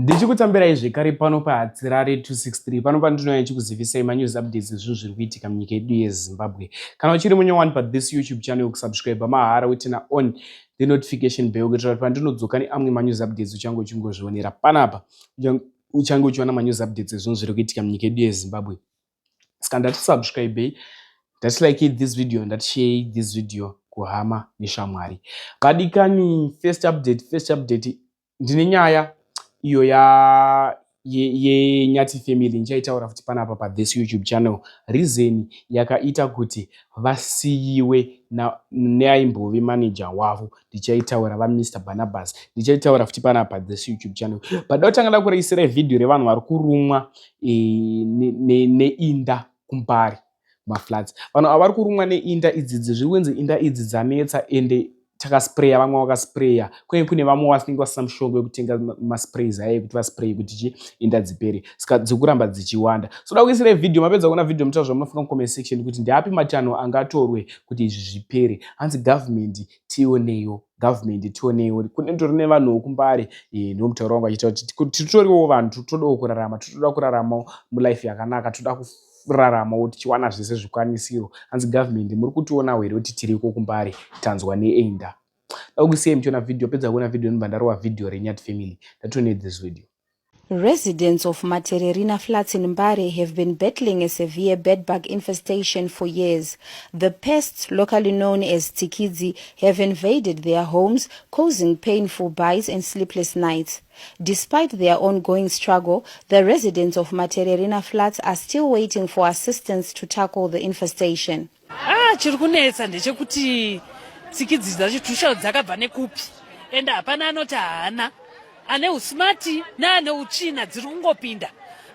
Ndichikutambirai zvekare pano paHatsirare 263 pano pandinouya ndichikuzivisai manews updates ezvinhu zviri kuitika munyika yedu yeZimbabwe. Kana uchiri munyowani pathis YouTube channel kusubscribe mahara wetena on the notification bell kuitira kuti pandinodzoka neamwe manews updates uchange uchingozvionera panapa uchange uchiona manews updates ezvinhu zviri kuitika munyika yedu yeZimbabwe. Saka ndatisubscribe, ndatilike this video, ndatishare this video kuhama neshamwari. Kadikani first update ndine nyaya iyo yeNyati family ndichaitaura futi panapa pathis YouTube channel. Reason yakaita kuti vasiyiwe neaimbove manager wavo ndichaitaura vaMr Barnabas, ndichaitaura futi panapa pathis YouTube channel. Pada kutanga ndakureisira video revanhu vari kurumwa neinda kuMbare maflats. Vanhu avari kurumwa neinda idzi zviri kunzi inda idzi dzanetsa ende takaspraya vamwe vakaspraya kune vamwe vasinenge vasina mushonga wekutenga masprays aya ekuti vaspray kuti inda dzipere, saka dzikuramba dzichiwanda. So da kuisira video, mapedza kuona video mutaura munofunga mucomment section kuti ndiapi machano angatorwe kuti izvi zvipere. Hanzi government tioneyo, kune ndori nevanhu vokuMbare nomutauro wangu achiita kuti titoriwo vanhu todawo kurarama, toda kurarama mulife yakanaka, toda kurarama kuti tichiwana zvese zvikwanisiro. Hanzi government muri kutiona here kuti tiriko kuMbare tanzwa neenda. Dakusiyai muchiona video, pedza kuona video ndobva ndarova video reNyati family. Ndatone this video. Residents of Materirina flats in Mbare have been battling a severe bedbug infestation for years. The pests, locally known as tsikidzi, have invaded their homes, causing painful bites and sleepless nights. Despite their ongoing struggle, the residents of Materirina flats are still waiting for assistance to tackle the infestation. Chiri kunetsa ndechekuti tsikidzi dzachitusha dzakabva nekupi ende hapana anoti haana, ane usmati neane uchina dziri kungopinda.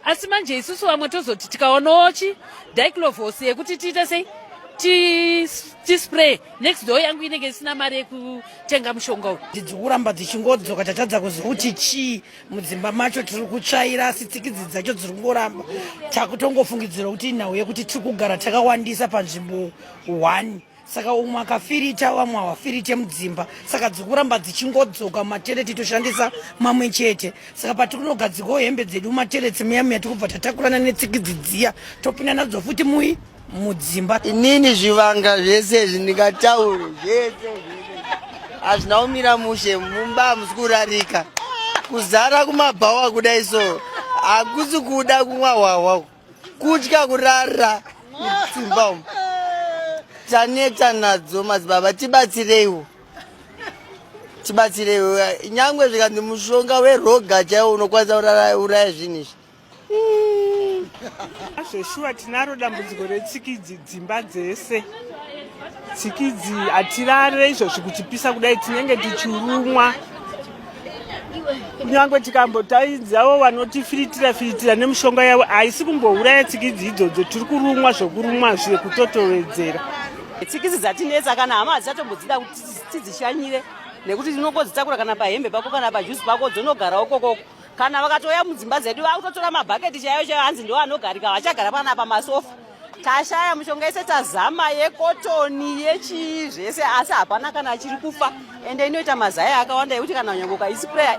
Asi manje isusu vamwe tozoti tikaonawo diclofos yekuti tiite sei tispray next door yangu inenge isina mari yekutenga mushonga uyu. Dzikuramba dzichingodzoka tatadza kuziva kuti chii mudzimba macho tiri kutsvaira, asi tsikidzi dzacho dziri kungoramba. Takutongofungidzira kuti nhau yekuti tiri kugara takawandisa panzvimbo 1, saka umwe akafirita vamwe havafirite mudzimba, saka dzikuramba dzichingodzoka mumatere titoshandisa mamwe chete. Saka patikunogadzikawo hembe dzedu mumatere muyamya tikubva tatakurana netsikidzi dziya topinda nadzo futi mudzimba. Inini zvivanga zvese zvindingataure zvese hazvina kumira mushe, mumba hamusi kurarika, kuzara kumabhawa kudai so hakusi kuda kumwa hwahwa, kutya kurara mudzimba umu. Taneta nadzo madzibaba, tibatsireiwo, nyangwe zvikanzi mushonga weroga chaiwo unokwanisa uraya zvinhu izvi. Zveshuwa tinaro dambudziko retsikidzi dzimba dzese. Tsikidzi hatirare izvozvi kuchipisa kudai tinenge tichirumwa. Kunyangwe tikambotaidzawo vanotifiritira nemushonga yavo, haisi kumbouraya tsikidzi idzodzo, tiri kurumwa zvokurumwa zviye kutotowedzera. Tsikidzi dzatinetsa kana hama hadzichatombodzida kuti tidzishanyire, nekuti tinongodzitakura kana pahembe pako kana pajuzi pako dzonogarawo kokoko. Kana vakatoya mudzimba dzedu vakutotora mabhaketi chaiyo hanzi ndo anogarika, vachagara pana pamasofa. Tashaya mushonga yese, tazama yekotoni yechii zvese, asi hapana kana achiri kufa. Ende inoita mazaya akawanda ekuti kana nyange ukaispray,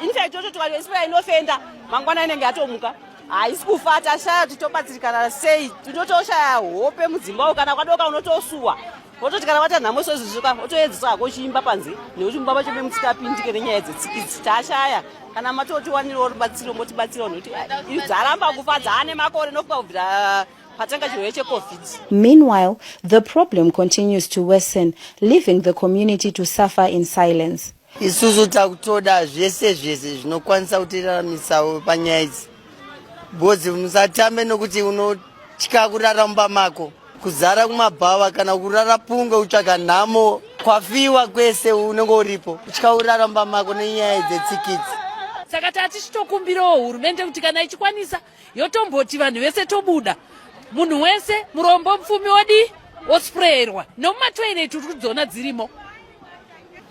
infact tikaispray inofenda mangwana inenge yatomuka, haisi kufa. Tashaya titobatsirikana sei, tinotoshaya hope mudzimba, kana kwadoka unotosuwa wototi kana wata nhamo sozvizvika wotoedzesa hako chiimba panze, nekuti mumba macho memusikapindike nenyaya dzetsikidzi. Tashaya kana matotiwanirawo rubatsiro motibatsirawo, nokuti dzaramba kufa, dzaane makore nokuba kubvira patanga chirwere cheCovid. Meanwhile, the problem continues to worsen, leaving the community to suffer in silence. Isusu takutoda zvese zvinokwanisa kutiraramisawo panyaya idzi. Bhodzi musatambe nokuti unotya kurara mumba mako, kuzara kumabhawa kana kurara pungwe utsvaga nhamo, kwafiwa kwese unenge uripo, utya kurara mumba mako nenyaya dzetsikidzi. Saka tichitokumbirawo hurumende kuti kana ichikwanisa yotomboti vanhu vese tobuda, munhu wese murombo mupfumi osprayerwa nomumatoireti uri kudziona dzirimo.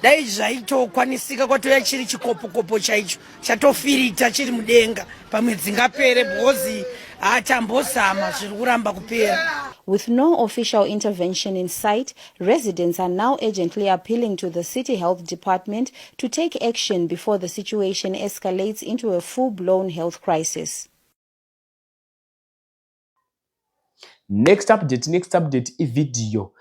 Dai zvaitokwanisika kwatoya chiri chikopokopo chaicho chatofirita chiri mudenga pamwe dzingapere, bhozi hatambozama zviri kuramba kupera. With no official intervention in sight, residents are now urgently appealing to the City Health Department to take action before the situation escalates into a full-blown health crisis. Next update ivideo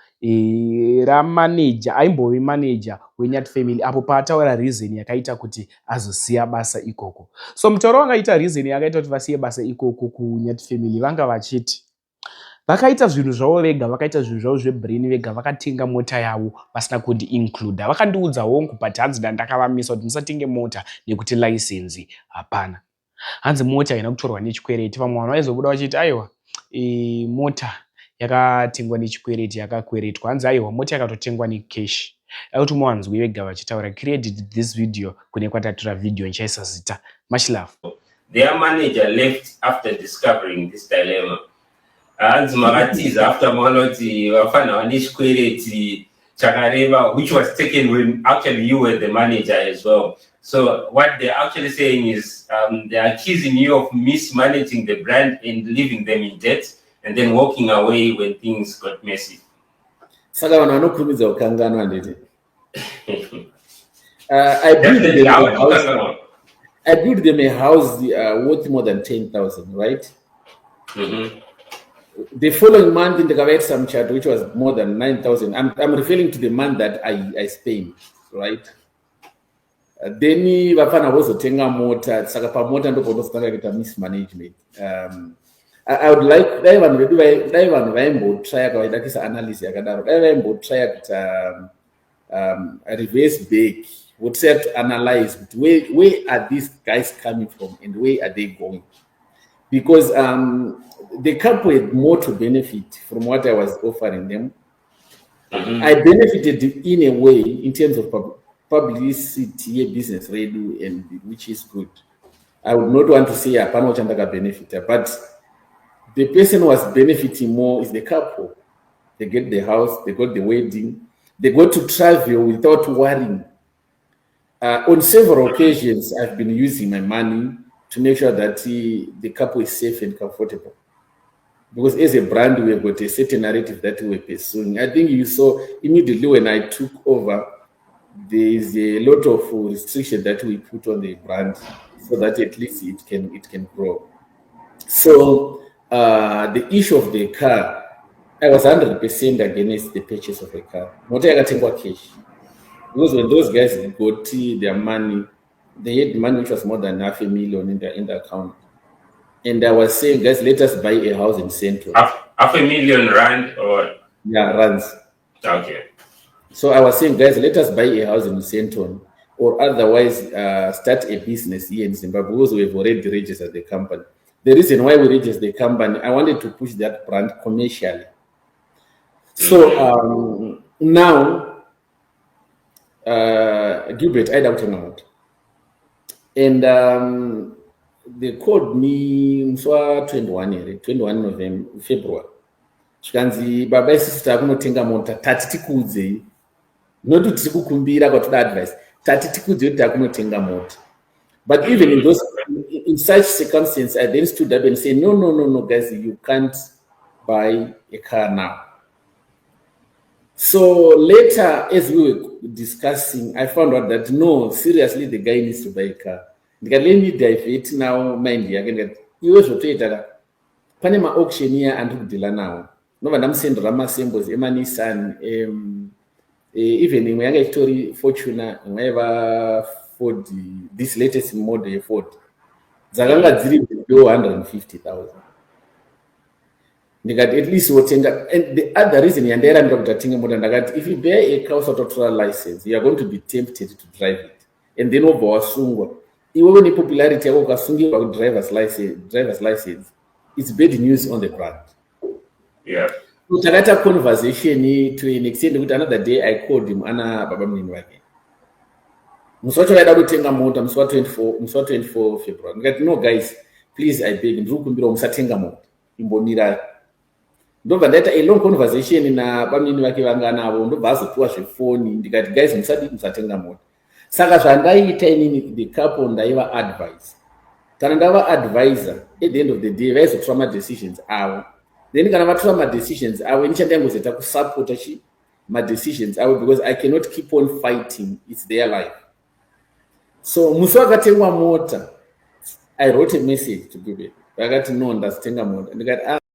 ramanager aimbovi manager weNyat Family apo paataura reason yakaita kuti azosiya basa ikoko. So mutauro wangaita reason yakaita kuti vasiye basa ikoko kuNyat Family vanga vachiti vakaita zvinhu zvavo vega, vakaita zvinhu zvavo zvebrain vega, vakatenga mota yavo vasina kundi-includa. Vakandiudza hongu but hanzi ndakavamisa kuti musatenge mota nekuti license hapana. Hanzi mota haina kutorwa nechikwereti. Vamwe vanhu vaizobuda vachiti aiwa mota yakatengwa nechikwereti yakakweretwa. Hanzi aiwa mota yakatotengwa necash. Akuti muwanzwi vega vachitaura. Created this video kune kwatatora video nichaisa zita. Much love. Their manager left after discovering this dilemma. Hanzi makatiza after manoti vafana vanechikwereti chakareva, which was taken when actually you were the manager as well. So what they're actually saying is they're accusing you of mismanaging the brand and leaving them in debt and then walking away when things got messy. Saka vanhu vanokurumidza kukanganwa ndeti. I built them a house worth more than 10,000, right? Mm-hmm. The following month in the ndikavaitisa muchato which was more than 9,000. I'm referring to the month that I spent, right? Then vafana vozotenga mota, saka pamota ndoponozotanga kuita mismanagement. I would like dai vanhu vaimbotraya kavaida kuisa analysis yakadaro, dai vaimbotraya kuita reverse back, would say to analyze where are these guys coming from and where are they going, because the couple had more to benefit from what I was offering them. Mm-hmm. I benefited in a way in terms of publicity, business radio, and which is good. I would not want to say apana chandaka benefit, but the person who was benefiting more is the couple. They get the house, they got the wedding, they got to travel without worrying. On several occasions, I've been using my money to make sure that the couple is safe and comfortable. Because as a brand, we've got a certain narrative that we're pursuing. I think you saw immediately when I took over, there is a lot of restriction that we put on the brand so that at least it can grow. So the issue of the car, I was 100% against the purchase of a car. Mota yakatengwa cash. Because when those guys got their money, they had money which was more than $500,000 in the account. And I was saying, guys, let us buy a house in Central. $500,000 or? Yeah, rands. Okay. So I was saying, guys, let us buy a house in Central, or otherwise start a business here in Zimbabwe, because we've already registered the company. The reason why we registered the company, I wanted to push that brand commercially. So now, Gilbert, I doubt not. And they called me mswa 21 November, February. Chikanzi baba sister kunotenga mota tati tikuudze. Not to tikukumbira kwatoda advice. Tati tikuudze kuti akunotenga mota. But even in such circumstances, I then stood up and said, no, guys, you can't buy a car now. So later, as we were discussing, I found out that no, seriously, the guy needs to buy a car. Let me divert now, mind you, again, you also take that. Panama auctioneer and who deal now. No, but I'm saying Rama symbols, Nissan, even in my story, Fortuna, whenever for this latest model Ford, Zaganga 150,000. They got at least what, and the other reason, and there I'm talking about, if you bear a car auto license, you are going to be tempted to drive it, and then over Sungo. Even the popularity of a driver's license, it's bad news on the brand. Yeah. So that a conversation to an extent with another day I called him Anna Baba Minwagi. Muswato had to take a motor, Muswa 24 February. No guys, please I beg you, Rukumbiro Musatenga Mot in Bonira. Don't that a long conversation in a Baminwaki Wangana, no bass to wash a phone in the guys Musatenga Mot. Saka zvandaita the couple ndaiva advice. Kana ndava advisor, at the end of the day, vaizotora decisions avo. then kana vatora madecisions avo ini chandingangozoita kusupporta madecisions avo because I cannot keep on fighting, it's their life. So musi wakatengwa mota, I wrote a message to people vakati no, ndazitenga mota, ndikati